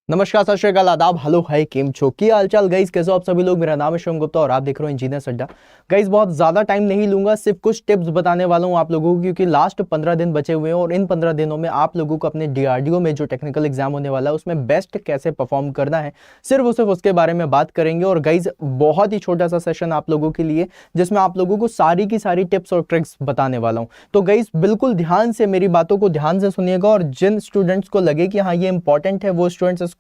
नमस्कार, सत श्री अकाल, आदाब, हेलो, हाय, केम छो, क्या हालचाल गाइस, कैसे हो आप सभी लोग। मेरा नाम है शिवम गुप्ता और आप देख रहे हो इंजीनियर अड्डा। गाइस बहुत ज्यादा टाइम नहीं लूंगा, सिर्फ कुछ टिप्स बताने वाला हूं आप लोगों को, क्योंकि लास्ट 15 दिन बचे हुए हैं और इन 15 दिनों में आप लोगों को अपने डीआरडीओ में जो टेक्निकल एग्जाम होने वाला है उसमें बेस्ट कैसे परफॉर्म करना है, सिर्फ उसके बारे में बात करेंगे। और गाइस बहुत ही छोटा सा सेशन आप लोगों के लिए, जिसमें आप लोगों को सारी की सारी टिप्स और ट्रिक्स बताने वाला हूं। तो गाइस बिल्कुल ध्यान से मेरी बातों को ध्यान से सुनिएगा, और जिन स्टूडेंट्स को लगे कि हाँ ये इंपॉर्टेंट है वो स्टूडेंट्स इसको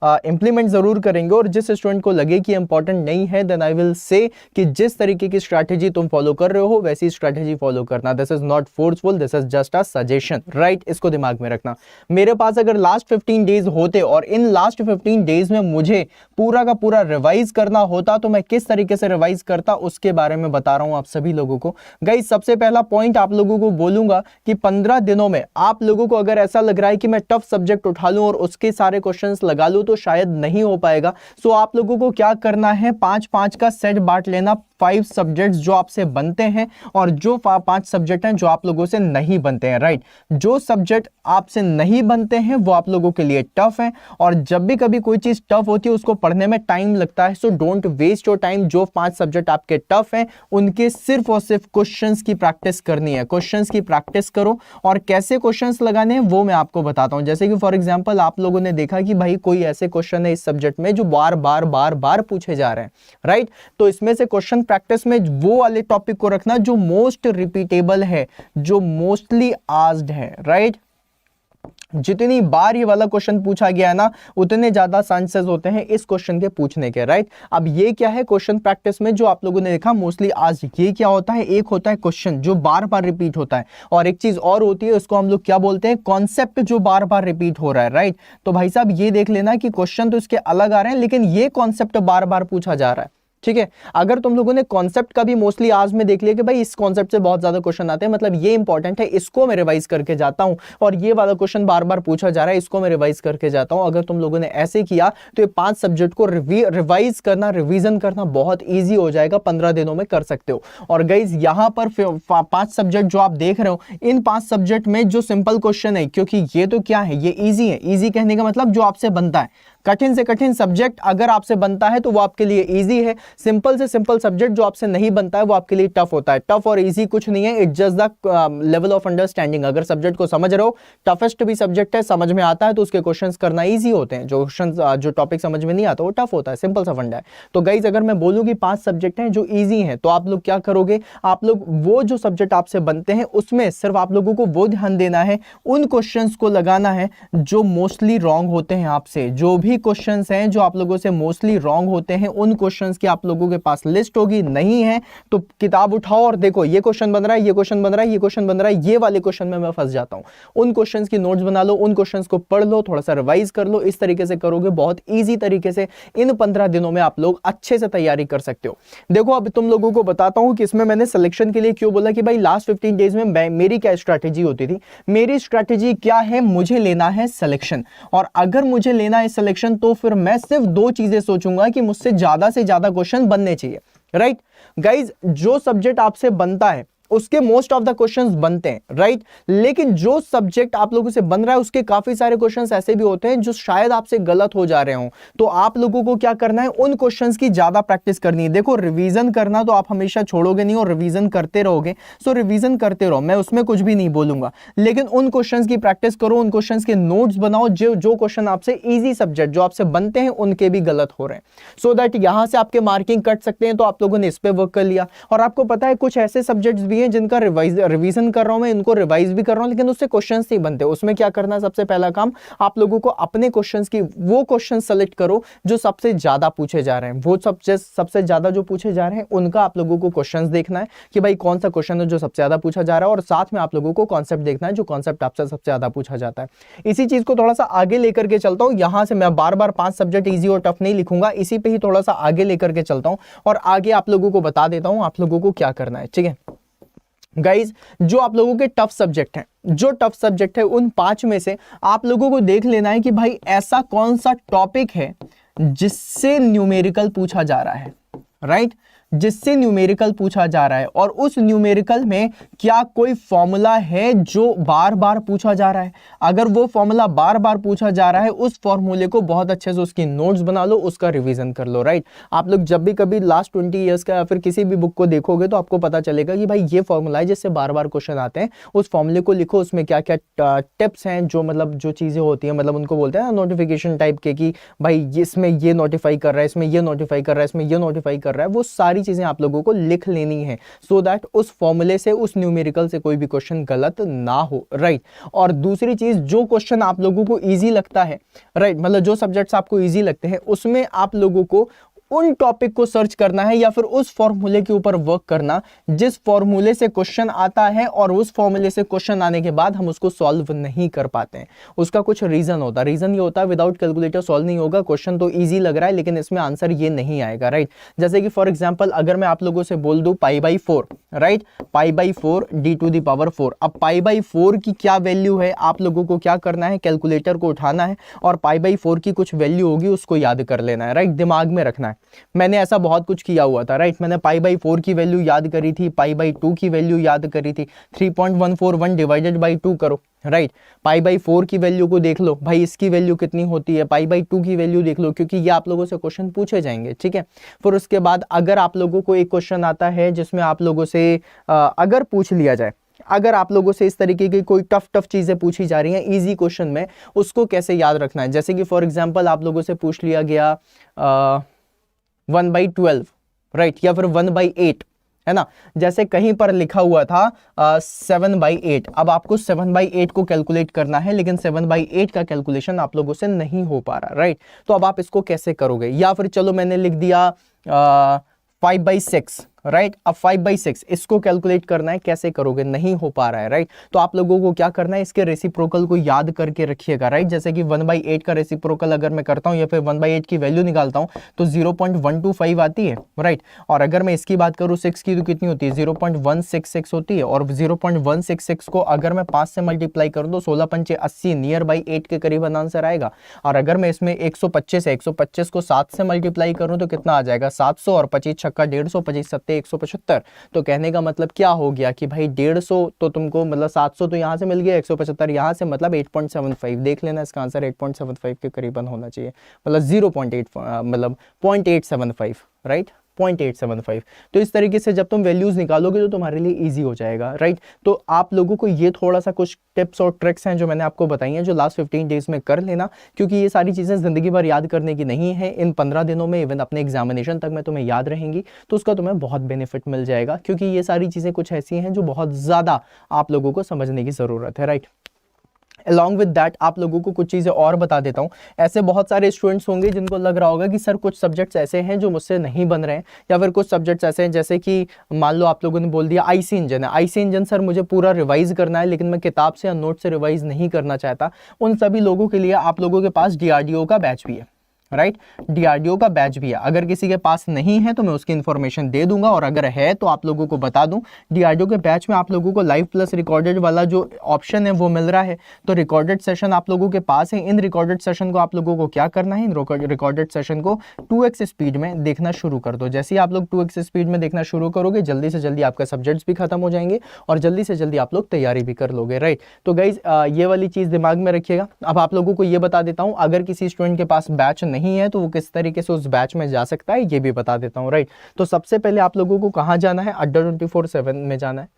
इंप्लीमेंट जरूर करेंगे, और जिस स्टूडेंट को लगे कि इंपॉर्टेंट नहीं है देन आई विल से कि जिस तरीके की स्ट्रैटेजी तुम फॉलो कर रहे हो वैसी स्ट्रैटेजी फॉलो करना। This is not forceful, this is just a suggestion, right. इसको दिमाग में रखना। मेरे पास अगर लास्ट 15 डेज होते और इन लास्ट 15 डेज में मुझे पूरा का पूरा रिवाइज करना होता तो मैं किस तरीके से रिवाइज करता उसके बारे में बता रहा हूं आप सभी लोगों को। गाइस सबसे पहला पॉइंट आप लोगों को बोलूंगा कि 15 दिनों में आप लोगों को अगर ऐसा लग रहा है कि मैं टफ सब्जेक्ट उठा लूं और उसके सारे क्वेश्चंस लगा लूं तो शायद नहीं हो पाएगा। सो आप लोगों को क्या करना है, 5-5 का सेट बांट लेना। 5 सब्जेक्ट्स जो आपसे बनते हैं और जो 5 सब्जेक्ट हैं जो आप लोगों से नहीं बनते हैं, राइट। जो सब्जेक्ट आपसे नहीं बनते हैं वो आप लोगों के लिए टफ है, और जब भी कभी कोई चीज टफ होती है उसको पढ़ने में टाइम लगता है। So don't waste your time. जो 5 सब्जेक्ट आपके टफ हैं उनके सिर्फ और सिर्फ क्वेश्चंस की प्रैक्टिस करनी है। क्वेश्चंस की प्रैक्टिस करो, और कैसे क्वेश्चंस लगाने हैं वो मैं आपको बताता हूं। जैसे कि फॉर एग्जांपल आप लोगों ने देखा कि भाई कोई ऐसे क्वेश्चन है इस सब्जेक्ट में जो बार बार पूछे जा रहे हैं, राइट। तो इसमें से क्वेश्चन प्रैक्टिस में वो वाले टॉपिक को रखना जो मोस्ट रिपीटेबल है, जो मोस्टली आस्क्ड है, राइट। जितनी बार ये वाला क्वेश्चन पूछा गया है ना उतने ज्यादा चांसेस होते हैं इस क्वेश्चन के पूछने के, राइट। अब ये क्या है क्वेश्चन प्रैक्टिस में जो आप लोगों ने देखा मोस्टली आज, ये क्या होता है, एक होता है क्वेश्चन जो बार बार रिपीट होता है, और एक चीज और होती है उसको हम लोग क्या बोलते हैं, कॉन्सेप्ट जो बार बार रिपीट हो रहा है, राइट। तो भाई साहब ये देख लेना कि क्वेश्चन तो इसके अलग आ रहे हैं लेकिन ये कॉन्सेप्ट बार बार पूछा जा रहा है, ठीक है। अगर तुम लोगों ने कॉन्सेप्ट का भी मोस्टली आज में देख लिया कि भाई इस कॉन्सेप्ट से बहुत ज्यादा क्वेश्चन आते हैं, मतलब ये इंपॉर्टेंट है, इसको मैं रिवाइज करके जाता हूं, और ये वाला क्वेश्चन बार बार पूछा जा रहा है इसको मैं रिवाइज करके जाता हूं। अगर तुम लोगों ने ऐसे किया तो ये 5 सब्जेक्ट को रिवाइज करना, रिवीजन करना बहुत ईजी हो जाएगा, 15 दिनों में कर सकते हो। और गाइज यहां पर 5 सब्जेक्ट जो आप देख रहे हो, इन 5 सब्जेक्ट में जो सिंपल क्वेश्चन है, क्योंकि ये तो क्या है, ये ईजी है। ईजी कहने का मतलब जो आपसे बनता है। कठिन से कठिन सब्जेक्ट अगर आपसे बनता है तो वो आपके लिए इजी है। सिंपल से सिंपल सब्जेक्ट जो आपसे नहीं बनता है वो आपके लिए टफ होता है। टफ और इजी कुछ नहीं है, it's just the level of understanding. अगर सब्जेक्ट को समझ रहे हो, टफेस्ट भी सब्जेक्ट है, समझ में आता है तो उसके क्वेश्चंस करना इजी होते हैं। जो क्वेश्चंस जो टॉपिक समझ में नहीं आता वो टफ होता है, सिंपल सा फंडा है। तो गाइज अगर मैं बोलूं कि 5 सब्जेक्ट हैं जो ईजी हैं तो आप लोग क्या करोगे, आप लोग वो जो सब्जेक्ट आपसे बनते हैं उसमें सिर्फ आप लोगों को वो ध्यान देना है, उन क्वेश्चंस को लगाना है जो मोस्टली रॉन्ग होते हैं आपसे। जो भी क्वेश्चंस हैं जो आप लोगों से मोस्टली रॉन्ग होते हैं उन क्वेश्चंस की आप लोगों के पास लिस्ट होगी। नहीं है तो किताब उठाओ और देखो ये क्वेश्चन बन रहा है, ये क्वेश्चन बन रहा है, ये क्वेश्चन बन रहा है, ये वाले क्वेश्चन में मैं फंस जाता हूं। उन क्वेश्चंस की नोट्स बना लो, उन क्वेश्चंस को पढ़ लो, थोड़ा सा रिवाइज कर लो। इस तरीके से करोगे बहुत ईजी तरीके से इन 15 दिनों में आप लोग अच्छे से तैयारी कर सकते हो। देखो अब तुम लोगों को बताता हूं कि इसमें मैंने सिलेक्शन के लिए क्यों बोला कि भाई लास्ट 15 डेज में मेरी क्या स्ट्रैटेजी होती थी। मेरी स्ट्रैटेजी क्या है, मुझे लेना है सिलेक्शन, और अगर मुझे लेना है सिलेक्शन तो फिर मैं सिर्फ 2 चीजें सोचूंगा कि मुझसे ज्यादा से ज्यादा क्वेश्चन बनने चाहिए, राइट। गाइज जो सब्जेक्ट आपसे बनता है उसके मोस्ट ऑफ द क्वेश्चंस बनते हैं, राइट। लेकिन जो सब्जेक्ट आप लोगों से बन रहा है उसके काफी सारे क्वेश्चंस ऐसे भी होते हैं जो शायद आपसे गलत हो जा रहे हो। तो आप लोगों को क्या करना है, उन क्वेश्चंस की ज्यादा प्रैक्टिस करनी है। देखो रिवीजन करना तो आप हमेशा छोड़ोगे नहीं और रिवीजन करते रहोगे। सो रिवीजन करते रहो, मैं उसमें कुछ भी नहीं बोलूंगा, लेकिन उन क्वेश्चंस की प्रैक्टिस करो, उन क्वेश्चंस के नोट्स बनाओ जो क्वेश्चन आपसे ईजी सब्जेक्ट जो आपसे बनते हैं उनके भी गलत हो रहे हैं, सो दैट यहां से आपके मार्किंग कट सकते हैं। तो आप लोगों ने इस पे वर्क कर लिया। और आपको पता है कुछ ऐसे सब्जेक्ट्स भी हैं जिनका रिवीजन कर रहा हूं मैं, इनको रिवाइज भी कर रहा हूं, लेकिन उससे क्वेश्चंस नहीं बनते। उसमें क्या करना है, सबसे पहला काम आप लोगों को अपने क्वेश्चंस की वो क्वेश्चन सेलेक्ट करो जो सबसे ज्यादा पूछे जा रहे हैं। वो सबसे ज्यादा जो पूछे जा रहे हैं उनका आप लोगों को क्वेश्चंस देखना है कि भाई कौन सा क्वेश्चन है जो सबसे ज्यादा पूछा जा रहा है, और साथ में आप लोगों को कॉन्सेप्ट देखना है जो कॉन्सेप्ट आपसे सबसे ज्यादा पूछा जाता है। इसी चीज को थोड़ा सा आगे लेकर के चलता हूं। यहां से मैं बार बार 5 सब्जेक्ट इजी और टफ नहीं लिखूंगा, इसी पे ही थोड़ा सा आगे लेकर के चलता हूं और आगे आप लोगों को बता देता हूं आप लोगों को क्या करना है, ठीक है। गाइज जो आप लोगों के टफ सब्जेक्ट हैं, जो टफ सब्जेक्ट है उन 5 में से आप लोगों को देख लेना है कि भाई ऐसा कौन सा टॉपिक है जिससे न्यूमेरिकल पूछा जा रहा है, राइट। जिससे न्यूमेरिकल पूछा जा रहा है, और उस न्यूमेरिकल में क्या कोई फॉर्मूला है जो बार बार पूछा जा रहा है। अगर वो फॉर्मूला बार बार पूछा जा रहा है, उस फॉर्मूले को बहुत अच्छे से उसकी नोट्स बना लो, उसका रिवीजन कर लो, राइट। आप लोग जब भी कभी लास्ट 20 ईयर्स का या फिर किसी भी बुक को देखोगे तो आपको पता चलेगा कि भाई ये फॉर्मूला है जिससे बार बार क्वेश्चन आते हैं, उस फॉर्मूले को लिखो, उसमें क्या क्या टिप्स हैं, जो मतलब जो चीजें होती हैं, मतलब उनको बोलते हैं ना नोटिफिकेशन टाइप के, कि भाई इसमें ये नोटिफाई कर रहा है, इसमें ये नोटिफाई कर रहा है, इसमें ये नोटिफाई कर रहा है, वो सारी चीजें आप लोगों को लिख लेनी है, सो दैट उस फॉर्मूले से, उस न्यूमेरिकल से कोई भी क्वेश्चन गलत ना हो, राइट। और दूसरी चीज, जो क्वेश्चन आप लोगों को इजी लगता है, राइट, मतलब जो सब्जेक्ट्स आपको इजी लगते हैं उसमें आप लोगों को उन टॉपिक को सर्च करना है या फिर उस फॉर्मूले के ऊपर वर्क करना जिस फॉर्मूले से क्वेश्चन आता है, और उस फॉर्मूले से क्वेश्चन आने के बाद हम उसको सॉल्व नहीं कर पाते हैं। उसका कुछ रीजन होता है, रीजन ये होता है विदाउट कैलकुलेटर सॉल्व नहीं होगा, क्वेश्चन तो ईजी लग रहा है लेकिन इसमें आंसर ये नहीं आएगा, राइट। जैसे कि फॉर एग्जाम्पल अगर मैं आप लोगों से बोल दूं π/4, राइट, π/4 d⁴। अब π/4 की क्या वैल्यू है, आप लोगों को क्या करना है, कैलकुलेटर को उठाना है और π/4 की कुछ वैल्यू होगी उसको याद कर लेना है, राइट, दिमाग में रखना है। मैंने ऐसा बहुत कुछ किया हुआ था, राइट। मैंने π/4 की वैल्यू याद करी थी, π/2 की वैल्यू याद करी थी। 3.141 डिवाइडेड बाई 2 करो, राइट। π/4 की वैल्यू को देख लो, भाई इसकी वैल्यू कितनी होती है, π/2 की वैल्यू देख लो, क्योंकि ये आप लोगों से क्वेश्चन पूछे जाएंगे, ठीक है। फिर उसके बाद अगर आप लोगों को एक क्वेश्चन आता है जिसमें आप लोगों से अगर पूछ लिया जाए, अगर आप लोगों से इस तरीके की कोई टफ चीजें पूछी जा रही हैं इजी क्वेश्चन में, उसको कैसे याद रखना है। जैसे कि फॉर एग्जांपल आप लोगों से पूछ लिया गया 1/12, राइट, या फिर 1/8, है ना। जैसे कहीं पर लिखा हुआ था 7/8, अब आपको 7/8 को कैलकुलेट करना है, लेकिन 7/8 का कैलकुलेशन आप लोगों से नहीं हो पा रहा, राइट। तो अब आप इसको कैसे करोगे। या फिर चलो मैंने लिख दिया 5/6, राइट। अब 5/6 इसको कैलकुलेट करना है, कैसे करोगे, नहीं हो पा रहा है, राइट। तो आप लोगों को क्या करना है, इसके रेसिप्रोकल को याद करके रखिएगा, राइट। जैसे कि 1/8 का रेसिप्रोकल अगर मैं करता हूं या फिर 1/8 की वैल्यू निकालता हूं तो 0.125 आती है, राइट। और अगर मैं इसकी बात करूं 6 की तो कितनी होती है, 0.166 होती है। और 0.166 को अगर मैं 5 से मल्टीप्लाई करूं तो 16 पंचे 80, नियर बाई 8 के करीब आंसर आएगा। और अगर मैं इसमें 125 है, 125 को 7 से मल्टीप्लाई करूं तो कितना आ जाएगा, 700, और 25 छक्का 150, 25 सत्ते 175। तो कहने का मतलब क्या हो गया कि भाई 150 तो तुमको मतलब 700 तो यहां से मिल गया, 175 यहां से, मतलब 8.75 देख लेना, इसका आंसर 8.75 के करीबन होना चाहिए, मतलब 0.8 मतलब 0.875, राइट, 0.875। तो इस तरीके से जब तुम वैल्यूज निकालोगे तो तुम्हारे लिए इजी हो जाएगा, राइट। तो आप लोगों को ये थोड़ा सा कुछ टिप्स और ट्रिक्स हैं जो मैंने आपको बताई हैं, जो लास्ट 15 डेज में कर लेना, क्योंकि ये सारी चीजें जिंदगी भर याद करने की नहीं है। इन 15 दिनों में इवन अपने एग्जामिनेशन तक में तुम्हें याद रहेंगी, तो उसका तुम्हें बहुत बेनिफिट मिल जाएगा, क्योंकि ये सारी चीजें कुछ ऐसी हैं जो बहुत ज्यादा आप लोगों को समझने की जरूरत है, राइट। अलॉन्ग विद दैट आप लोगों को कुछ चीज़ें और बता देता हूं। ऐसे बहुत सारे स्टूडेंट्स होंगे जिनको लग रहा होगा कि सर कुछ सब्जेक्ट्स ऐसे हैं जो मुझसे नहीं बन रहे हैं, या फिर कुछ सब्जेक्ट्स ऐसे हैं जैसे कि मान लो आप लोगों ने बोल दिया आईसी इंजन है, आईसी इंजन सर मुझे पूरा रिवाइज करना है, लेकिन मैं किताब से या नोट से रिवाइज नहीं करना चाहता। उन सभी लोगों के लिए आप लोगों के पास डीआरडीओ का बैच भी है, राइट। डीआरडीओ का बैच भी है। अगर किसी के पास नहीं है तो मैं उसकी इन्फॉर्मेशन दे दूंगा, और अगर है तो आप लोगों को बता दूं। डीआरडीओ के बैच में आप लोगों को लाइव प्लस रिकॉर्डेड वाला जो ऑप्शन है वो मिल रहा है। तो रिकॉर्डेड सेशन आप लोगों के पास है। इन रिकॉर्डेड सेशन को आप लोगों को क्या करना है, इन रिकॉर्डेड सेशन को 2x स्पीड में देखना शुरू कर दो। जैसे ही आप लोग 2x स्पीड में देखना शुरू करोगे, जल्दी से जल्दी आपका सब्जेक्ट्स भी खत्म हो जाएंगे और जल्दी से जल्दी आप लोग तैयारी भी कर लोगे, राइट। तो गाइज ये वाली चीज दिमाग में रखिएगा। अब आप लोगों को ये बता देता हूं, अगर किसी स्टूडेंट के पास बैच नहीं है तो वो किस तरीके से उस बैच में जा सकता है, ये भी बता देता हूं, राइट। तो सबसे पहले आप लोगों को कहां जाना है, अड्डा 24/7 में जाना है।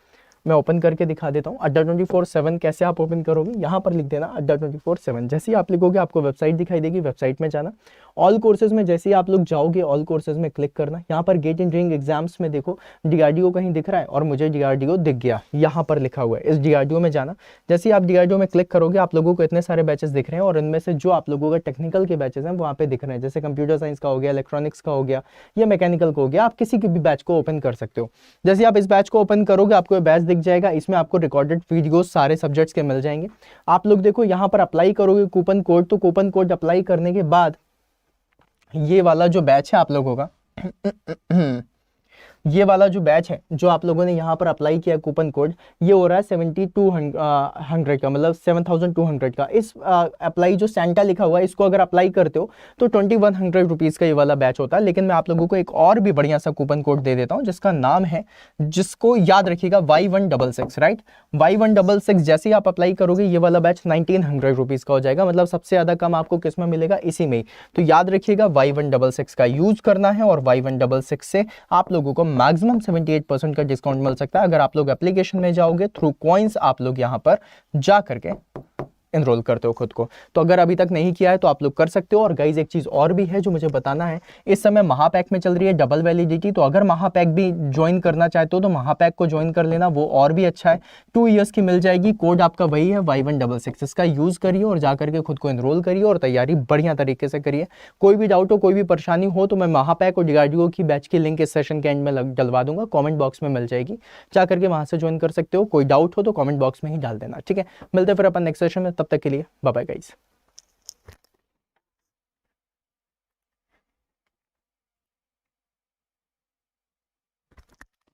मैं ओपन करके दिखा देता हूं। अड्डा 24/7 कैसे आप ओपन करोगे, यहां पर लिख देना अड्डा 24/7। जैसे ही आप लिखोगे आपको वेबसाइट दिखाई देगी, वेबसाइट में जाना। ऑल कोर्सेज में जैसे ही आप लोग जाओगे, ऑल कोर्सेज में क्लिक करना। यहाँ पर गेट इंजीनियरिंग एग्जाम्स में देखो डीआरडीओ कहीं दिख रहा है, और मुझे डीआरडीओ दिख गया, यहाँ पर लिखा हुआ है। इस डीआरडीओ में जाना। जैसे ही आप डीआरडीओ में क्लिक करोगे, आप लोगों को इतने सारे बैचेस दिख रहे हैं, और इनमें से जो आप लोगों का टेक्निकल के बैचेस हैं वहाँ पे दिख रहे हैं। जैसे कंप्यूटर साइंस का हो गया, इलेक्ट्रॉनिक्स का हो गया, या मैकेनिकल का हो गया। आप किसी के भी बैच को ओपन कर सकते हो। जैसे आप इस बैच को ओपन करोगे, आपको बैच दिख जाएगा। इसमें आपको रिकॉर्डेड वीडियो सारे सब्जेक्ट्स के मिल जाएंगे। आप लोग देखो यहाँ पर अप्लाई करोगे कूपन कोड, तो कूपन कोड अप्लाई करने के बाद ये वाला जो बैच है आप लोगों का ये वाला जो बैच है जो आप लोगों ने यहाँ पर अप्लाई किया कूपन कोड, ये हो रहा है 7200 का, मतलब 7200 का। इस अप्लाई जो सेंटा लिखा हुआ है, इसको अगर अप्लाई करते हो तो 2100 रुपीज़ का ये वाला बैच होता है। लेकिन मैं आप लोगों को एक और भी बढ़िया सा कूपन कोड दे देता हूँ जिसका नाम है, जिसको याद रखिएगा, Y166, राइट। Y166 जैसे ही आप अप्लाई करोगे ये वाला बैच 1900 रुपीज़ का हो जाएगा। मतलब सबसे ज़्यादा कम आपको किस में मिलेगा, इसी में ही। तो याद रखिएगा Y166 का यूज करना है, और Y166 से आप लोगों को मैक्सिमम 78% का डिस्काउंट मिल सकता है। अगर आप लोग एप्लीकेशन में जाओगे थ्रू कॉइन्स, आप लोग यहाँ पर जा करके एनरोल करते हो खुद को। तो अगर अभी तक नहीं किया है तो आप लोग कर सकते हो। और गाइज एक चीज़ और भी है जो मुझे बताना है, इस समय महापैक में चल रही है डबल वैलिडिटी। तो अगर महापैक भी ज्वाइन करना चाहते हो तो महापैक को ज्वाइन कर लेना, वो और भी अच्छा है। 2 ईयर्स की मिल जाएगी। कोड आपका वही है Y166, इसका यूज़ करिए और जा करके खुद को एनरोल करिए और तैयारी बढ़िया तरीके से करिए। कोई भी डाउट हो, कोई भी परेशानी हो तो मैं महापैक और डीआरडीओ की बैच की लिंक इस सेशन के एंड में डलवा दूंगा, कॉमेंट बॉक्स में मिल जाएगी, जा करके वहाँ से ज्वाइन कर सकते हो। कोई डाउट हो तो कॉमेंट बॉक्स में ही डाल देना, ठीक है। मिलते हैं फिर अपन नेक्स्ट सेशन में, तब तक के लिए बाय बाय गाइस।